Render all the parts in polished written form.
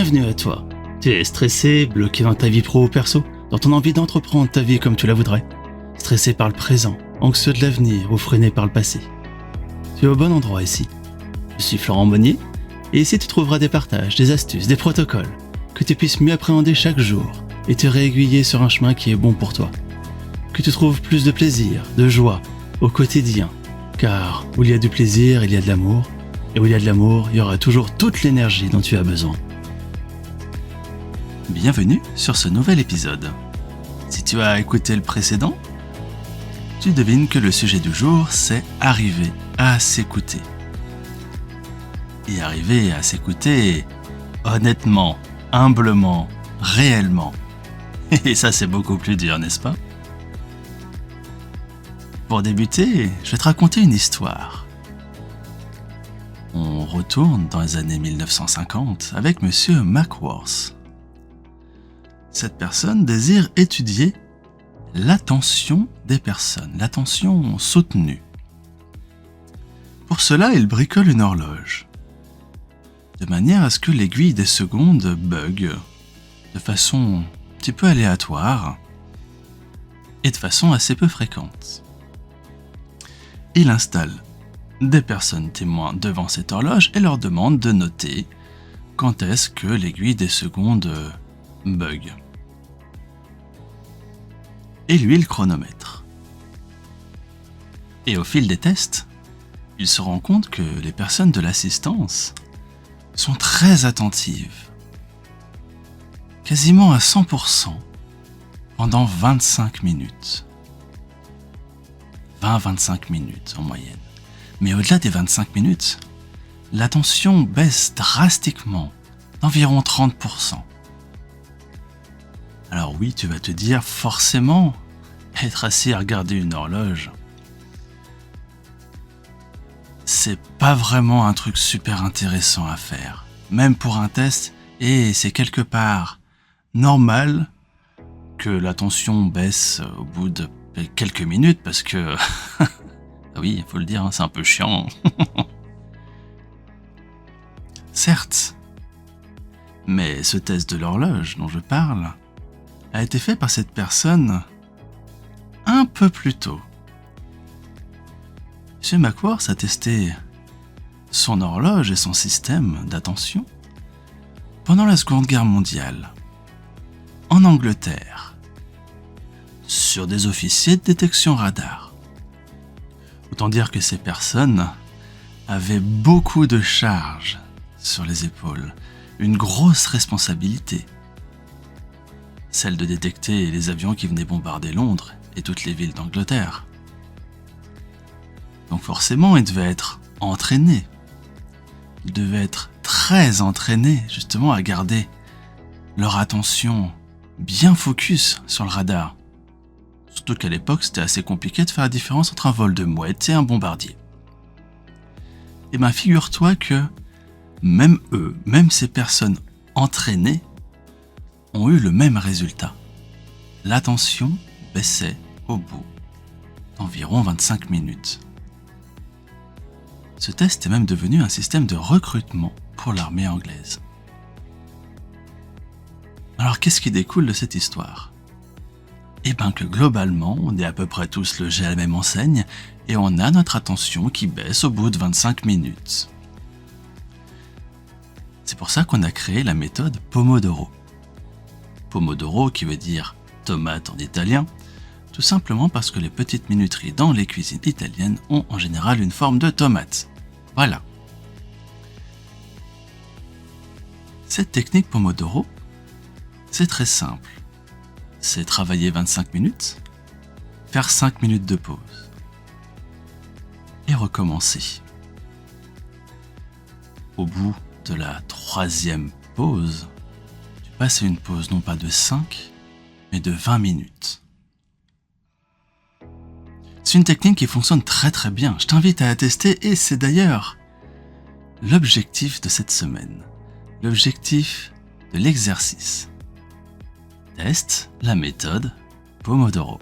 Bienvenue à toi. Tu es stressé, bloqué dans ta vie pro ou perso, dans ton envie d'entreprendre ta vie comme tu la voudrais. Stressé par le présent, anxieux de l'avenir ou freiné par le passé. Tu es au bon endroit ici. Je suis Florent Monnier, et ici tu trouveras des partages, des astuces, des protocoles, que tu puisses mieux appréhender chaque jour et te réaiguiller sur un chemin qui est bon pour toi. Que tu trouves plus de plaisir, de joie au quotidien, car où il y a du plaisir, il y a de l'amour, et où il y a de l'amour, il y aura toujours toute l'énergie dont tu as besoin. Bienvenue sur ce nouvel épisode. Si tu as écouté le précédent, tu devines que le sujet du jour, c'est arriver à s'écouter. Et arriver à s'écouter honnêtement, humblement, réellement. Et ça, c'est beaucoup plus dur, n'est-ce pas ? Pour débuter, je vais te raconter une histoire. On retourne dans les années 1950 avec Monsieur Mackworth. Cette personne désire étudier l'attention des personnes, l'attention soutenue. Pour cela, il bricole une horloge, de manière à ce que l'aiguille des secondes bug de façon un petit peu aléatoire et de façon assez peu fréquente. Il installe des personnes témoins devant cette horloge et leur demande de noter quand est-ce que l'aiguille des secondes bug. Et lui, le chronomètre. Et au fil des tests, il se rend compte que les personnes de l'assistance sont très attentives, quasiment à 100%, pendant 25 minutes. 20-25 minutes en moyenne. Mais au-delà des 25 minutes, l'attention baisse drastiquement, d'environ 30%. Alors oui, tu vas te dire, forcément, être assis à regarder une horloge, c'est pas vraiment un truc super intéressant à faire, même pour un test, et c'est quelque part normal que l'attention baisse au bout de quelques minutes, parce que, oui, il faut le dire, c'est un peu chiant. Certes, mais ce test de l'horloge dont je parle a été fait par cette personne un peu plus tôt. M. Mackworth a testé son horloge et son système d'attention pendant la Seconde Guerre mondiale, en Angleterre, sur des officiers de détection radar. Autant dire que ces personnes avaient beaucoup de charges sur les épaules, une grosse responsabilité, celle de détecter les avions qui venaient bombarder Londres et toutes les villes d'Angleterre. Donc forcément, ils devaient être entraînés. Ils devaient être très entraînés justement à garder leur attention bien focus sur le radar. Surtout qu'à l'époque, c'était assez compliqué de faire la différence entre un vol de mouette et un bombardier. Et bien, figure-toi que même eux, même ces personnes entraînées, ont eu le même résultat. L'attention baissait au bout d'environ 25 minutes. Ce test est même devenu un système de recrutement pour l'armée anglaise. Alors, qu'est-ce qui découle de cette histoire ? Eh bien que globalement, on est à peu près tous logés à la même enseigne et on a notre attention qui baisse au bout de 25 minutes. C'est pour ça qu'on a créé la méthode Pomodoro. Pomodoro qui veut dire tomate en italien, tout simplement parce que les petites minuteries dans les cuisines italiennes ont en général une forme de tomate. Voilà. Cette technique Pomodoro, c'est très simple. C'est travailler 25 minutes, faire 5 minutes de pause et recommencer. Au bout de la 3e pause, tu passes à une pause non pas de 5, mais de 20 minutes. C'est une technique qui fonctionne très très bien, je t'invite à la tester et c'est d'ailleurs l'objectif de cette semaine, l'objectif de l'exercice. Teste la méthode Pomodoro.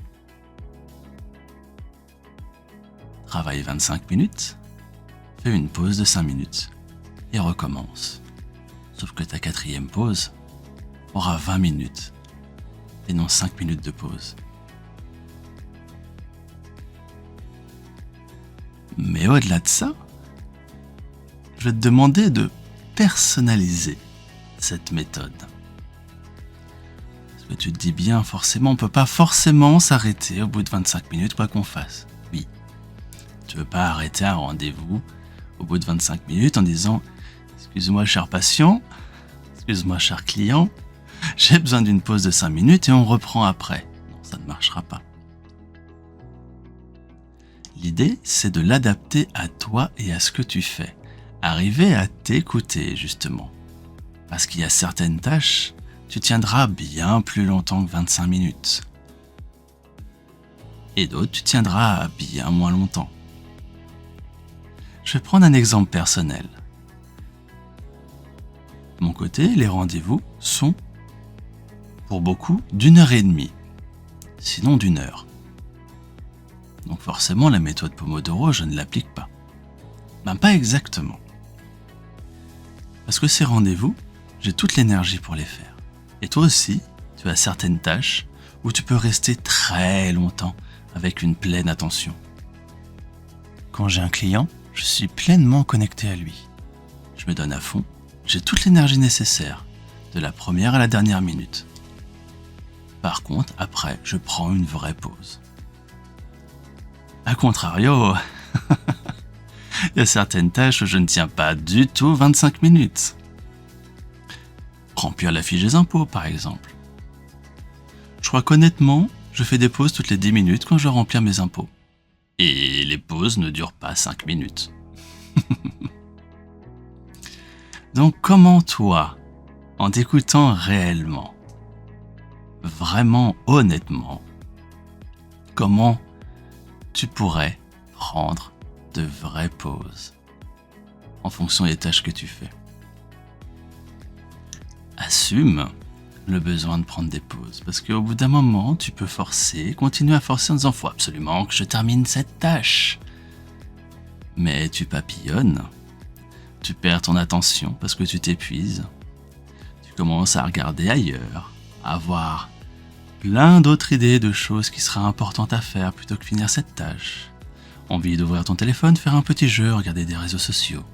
Travaille 25 minutes, fais une pause de 5 minutes et recommence. Sauf que ta quatrième pause aura 20 minutes et non 5 minutes de pause. Mais au-delà de ça, je vais te demander de personnaliser cette méthode. Parce que tu te dis bien, forcément, on ne peut pas forcément s'arrêter au bout de 25 minutes, quoi qu'on fasse. Oui, tu ne veux pas arrêter un rendez-vous au bout de 25 minutes en disant « Excuse-moi, cher patient, excuse-moi, cher client, j'ai besoin d'une pause de 5 minutes et on reprend après. » Non, ça ne marchera pas. L'idée, c'est de l'adapter à toi et à ce que tu fais. Arriver à t'écouter, justement. Parce qu'il y a certaines tâches, tu tiendras bien plus longtemps que 25 minutes. Et d'autres, tu tiendras bien moins longtemps. Je vais prendre un exemple personnel. De mon côté, les rendez-vous sont, pour beaucoup, d'1h30, sinon d'1 heure. Donc forcément, la méthode Pomodoro, je ne l'applique pas. Ben pas exactement. Parce que ces rendez-vous, j'ai toute l'énergie pour les faire. Et toi aussi, tu as certaines tâches où tu peux rester très longtemps avec une pleine attention. Quand j'ai un client, je suis pleinement connecté à lui. Je me donne à fond, j'ai toute l'énergie nécessaire, de la première à la dernière minute. Par contre, après, je prends une vraie pause. A contrario, il y a certaines tâches où je ne tiens pas du tout 25 minutes. Remplir la fiche des impôts, par exemple. Je crois qu'honnêtement, je fais des pauses toutes les 10 minutes quand je dois remplir mes impôts. Et les pauses ne durent pas 5 minutes. Donc comment toi, en t'écoutant réellement, vraiment honnêtement, comment tu pourrais prendre de vraies pauses en fonction des tâches que tu fais. Assume le besoin de prendre des pauses parce qu'au bout d'un moment, tu peux forcer, continuer à forcer en disant « faut absolument que je termine cette tâche ». Mais tu papillonnes, tu perds ton attention parce que tu t'épuises, tu commences à regarder ailleurs, à voir plein d'autres idées de choses qui seraient importantes à faire plutôt que finir cette tâche. Envie d'ouvrir ton téléphone, faire un petit jeu, regarder des réseaux sociaux.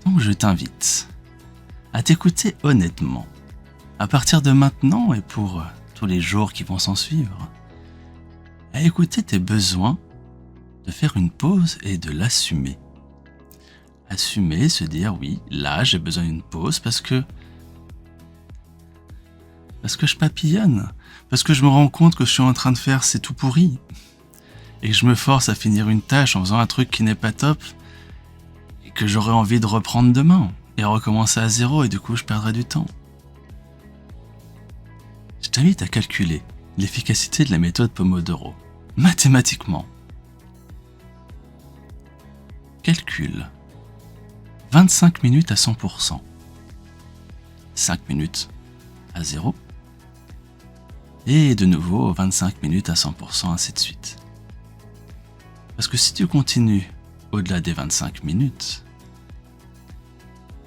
Donc je t'invite à t'écouter honnêtement, à partir de maintenant et pour tous les jours qui vont s'en suivre, à écouter tes besoins, de faire une pause et de l'assumer. Assumer, se dire oui, là j'ai besoin d'une pause parce que je papillonne, parce que je me rends compte que je suis en train de faire c'est tout pourri, et que je me force à finir une tâche en faisant un truc qui n'est pas top, et que j'aurais envie de reprendre demain, et recommencer à zéro, et du coup je perdrai du temps. Je t'invite à calculer l'efficacité de la méthode Pomodoro, mathématiquement. Calcule 25 minutes à 100%, 5 minutes à 0, et de nouveau 25 minutes à 100%, ainsi de suite. Parce que si tu continues au-delà des 25 minutes,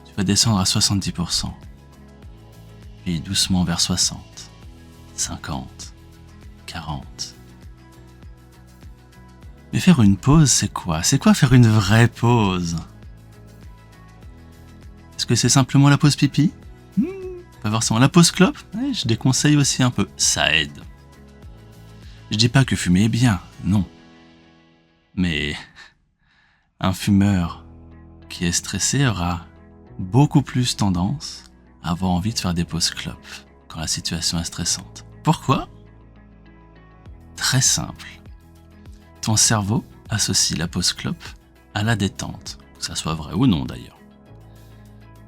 tu vas descendre à 70%, puis doucement vers 60, 50, 40. Mais faire une pause, c'est quoi? C'est quoi faire une vraie pause? Est-ce que c'est simplement la pause pipi? Pas forcément. La pause clope, je déconseille aussi un peu. Ça aide. Je dis pas que fumer est bien, non. Mais un fumeur qui est stressé aura beaucoup plus tendance à avoir envie de faire des pauses clopes quand la situation est stressante. Pourquoi? Très simple. Ton cerveau associe la pause clope à la détente, que ça soit vrai ou non d'ailleurs.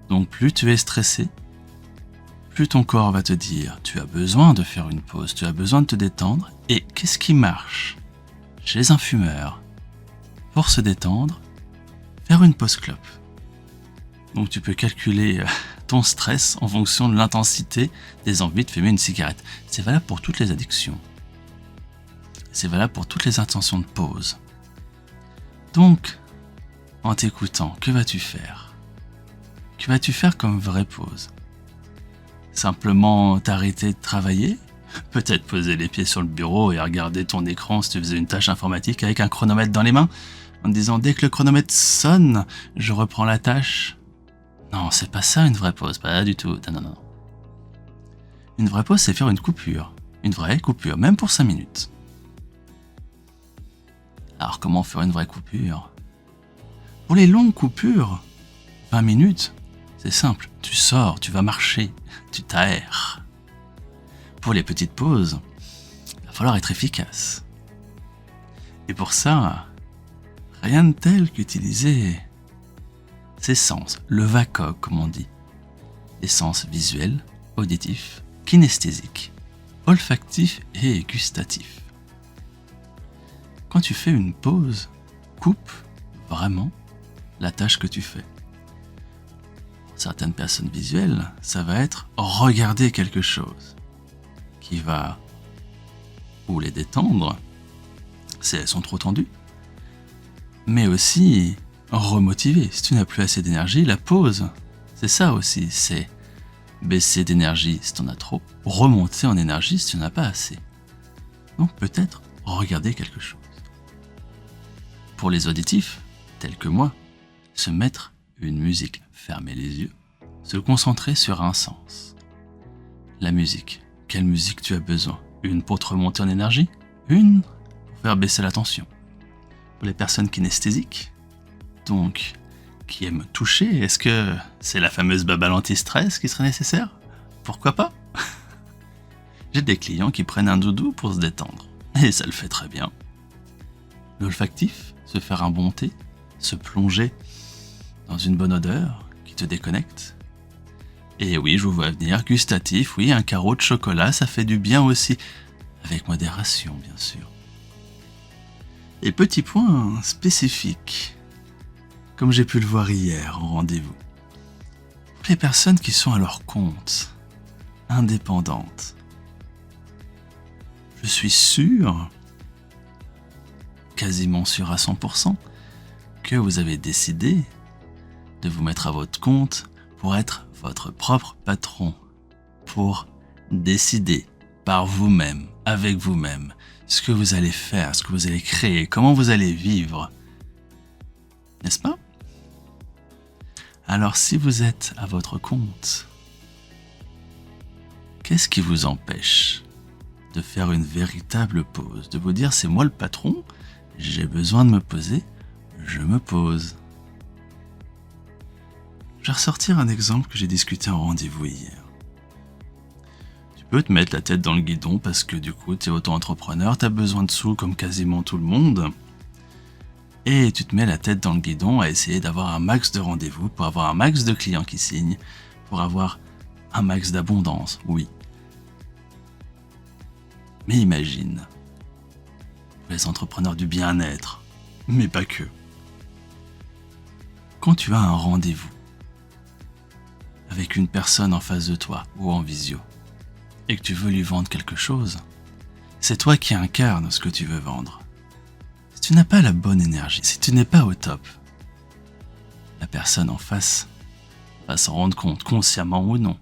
Donc plus tu es stressé, plus ton corps va te dire tu as besoin de faire une pause, tu as besoin de te détendre. Et qu'est-ce qui marche chez un fumeur pour se détendre? Faire une pause clope. Donc tu peux calculer ton stress en fonction de l'intensité des envies de fumer une cigarette. C'est valable pour toutes les addictions. C'est valable pour toutes les intentions de pause. Donc, en t'écoutant, que vas-tu faire? Que vas-tu faire comme vraie pause? Simplement t'arrêter de travailler? Peut-être poser les pieds sur le bureau et regarder ton écran si tu faisais une tâche informatique avec un chronomètre dans les mains, en te disant dès que le chronomètre sonne, je reprends la tâche. Non, c'est pas ça une vraie pause, pas du tout. Non. Une vraie pause, c'est faire une coupure. Une vraie coupure, même pour 5 minutes. Alors comment faire une vraie coupure? Pour les longues coupures, 20 minutes, c'est simple. Tu sors, tu vas marcher, tu t'aères. Pour les petites pauses, il va falloir être efficace. Et pour ça, rien de tel qu'utiliser ses sens, le VACOG comme on dit. Les sens visuels, auditifs, kinesthésiques, olfactifs et gustatifs. Quand tu fais une pause, coupe vraiment la tâche que tu fais. Pour certaines personnes visuelles, ça va être regarder quelque chose qui va ou les détendre si elles sont trop tendues, mais aussi remotiver. Si tu n'as plus assez d'énergie, la pause, c'est ça aussi, c'est baisser d'énergie si tu en as trop, remonter en énergie si tu n'en as pas assez. Donc peut-être regarder quelque chose. Pour les auditifs, tels que moi, se mettre une musique, fermer les yeux, se concentrer sur un sens. La musique. Quelle musique tu as besoin? Une pour te remonter en énergie? Une pour faire baisser la tension. Pour les personnes kinesthésiques, donc qui aiment toucher, est-ce que c'est la fameuse babale anti-stress qui serait nécessaire? Pourquoi pas? J'ai des clients qui prennent un doudou pour se détendre, et ça le fait très bien. L'olfactif, se faire un bon thé, se plonger dans une bonne odeur qui te déconnecte. Et oui, je vous vois venir, gustatif, oui, un carreau de chocolat, ça fait du bien aussi, avec modération bien sûr. Et petit point spécifique, comme j'ai pu le voir hier en rendez-vous. Pour les personnes qui sont à leur compte, indépendantes, je suis sûr, quasiment sûr à 100%, que vous avez décidé de vous mettre à votre compte pour être votre propre patron, pour décider par vous-même, avec vous-même, ce que vous allez faire, ce que vous allez créer, comment vous allez vivre. N'est-ce pas? Alors si vous êtes à votre compte, qu'est-ce qui vous empêche de faire une véritable pause, de vous dire c'est moi le patron, j'ai besoin de me poser, je me pose. Je vais ressortir un exemple que j'ai discuté en rendez-vous hier. Tu peux te mettre la tête dans le guidon parce que du coup tu es auto-entrepreneur, tu as besoin de sous comme quasiment tout le monde. Et tu te mets la tête dans le guidon à essayer d'avoir un max de rendez-vous, pour avoir un max de clients qui signent, pour avoir un max d'abondance, oui. Mais imagine, les entrepreneurs du bien-être, mais pas que. Quand tu as un rendez-vous avec une personne en face de toi ou en visio, et que tu veux lui vendre quelque chose, c'est toi qui incarnes ce que tu veux vendre. Si tu n'as pas la bonne énergie, si tu n'es pas au top, la personne en face va s'en rendre compte, consciemment ou non.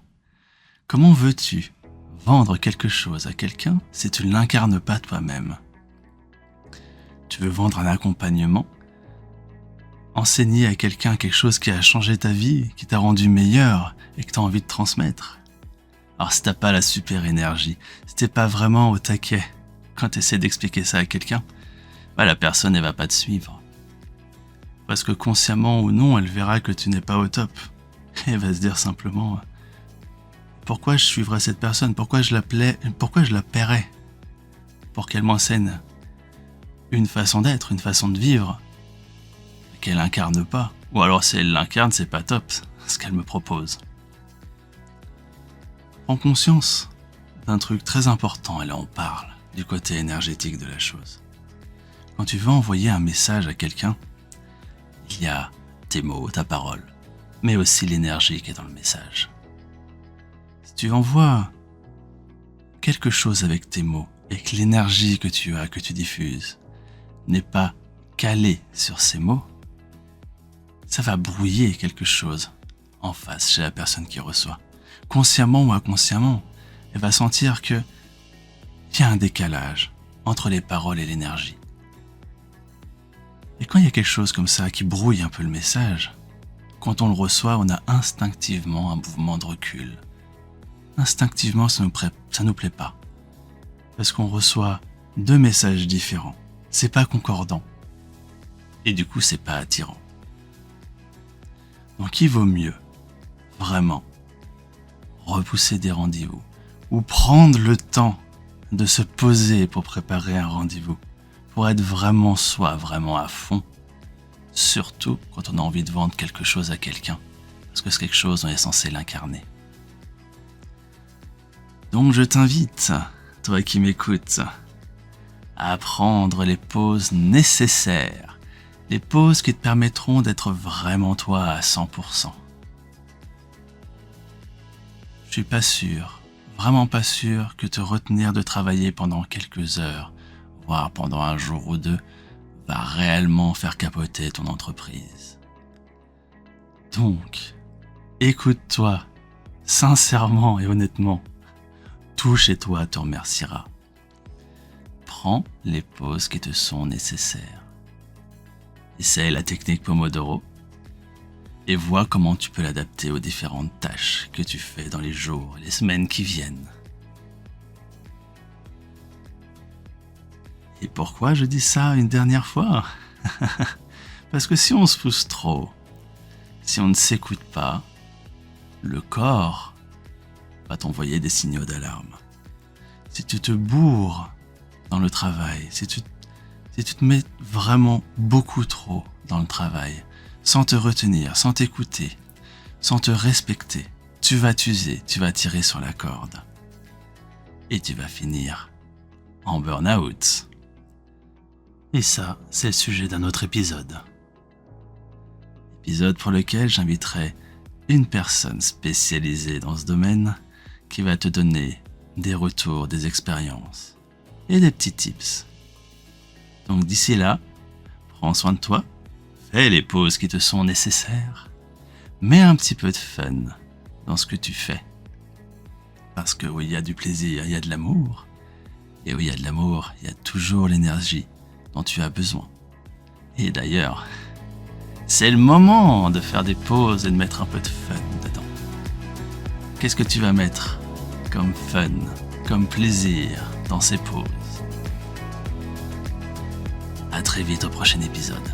Comment veux-tu vendre quelque chose à quelqu'un si tu ne l'incarnes pas toi-même? Tu veux vendre un accompagnement, enseigner à quelqu'un quelque chose qui a changé ta vie, qui t'a rendu meilleur et que tu as envie de transmettre. Alors si t'as pas la super énergie, si t'es pas vraiment au taquet quand tu essaies d'expliquer ça à quelqu'un, la personne elle va pas te suivre. Parce que consciemment ou non, elle verra que tu n'es pas au top. Et elle va se dire simplement pourquoi je suivrais cette personne, pourquoi je la paierais pour qu'elle m'enseigne une façon d'être, une façon de vivre qu'elle incarne pas. Ou alors si elle l'incarne, c'est pas top ce qu'elle me propose. Prends conscience d'un truc très important, et là on parle du côté énergétique de la chose. Quand tu veux envoyer un message à quelqu'un, il y a tes mots, ta parole, mais aussi l'énergie qui est dans le message. Si tu envoies quelque chose avec tes mots et que l'énergie que tu as, que tu diffuses, n'est pas calée sur ces mots, ça va brouiller quelque chose en face chez la personne qui reçoit. Consciemment ou inconsciemment, elle va sentir que il y a un décalage entre les paroles et l'énergie. Et quand il y a quelque chose comme ça qui brouille un peu le message, quand on le reçoit, on a instinctivement un mouvement de recul. Instinctivement, ça nous plaît pas. Parce qu'on reçoit deux messages différents. C'est pas concordant. Et du coup, c'est pas attirant. Donc il vaut mieux, vraiment, repousser des rendez-vous ou prendre le temps de se poser pour préparer un rendez-vous, pour être vraiment soi, vraiment à fond, surtout quand on a envie de vendre quelque chose à quelqu'un, parce que c'est quelque chose, on est censé l'incarner. Donc je t'invite, toi qui m'écoutes, à prendre les pauses nécessaires, les pauses qui te permettront d'être vraiment toi à 100%. Je suis pas sûr, vraiment pas sûr que te retenir de travailler pendant quelques heures, voire pendant un jour ou deux, va réellement faire capoter ton entreprise. Donc, écoute-toi, sincèrement et honnêtement. Tout chez toi te remerciera. Prends les pauses qui te sont nécessaires. Essaye la technique Pomodoro et vois comment tu peux l'adapter aux différentes tâches que tu fais dans les jours et les semaines qui viennent. Et pourquoi je dis ça une dernière fois? Parce que si on se pousse trop, si on ne s'écoute pas, le corps va t'envoyer des signaux d'alarme. Si tu te bourres dans le travail, si tu te mets vraiment beaucoup trop dans le travail, sans te retenir, sans t'écouter, sans te respecter, tu vas t'user, tu vas tirer sur la corde. Et tu vas finir en burn-out. Et ça, c'est le sujet d'un autre épisode. Épisode pour lequel j'inviterai une personne spécialisée dans ce domaine qui va te donner des retours, des expériences et des petits tips. Donc d'ici là, prends soin de toi, fais les pauses qui te sont nécessaires, mets un petit peu de fun dans ce que tu fais. Parce que où il y a du plaisir, il y a de l'amour. Et où il y a de l'amour, il y a toujours l'énergie dont tu as besoin. Et d'ailleurs, c'est le moment de faire des pauses et de mettre un peu de fun dedans. Qu'est-ce que tu vas mettre comme fun, comme plaisir dans ces pauses? À très vite au prochain épisode.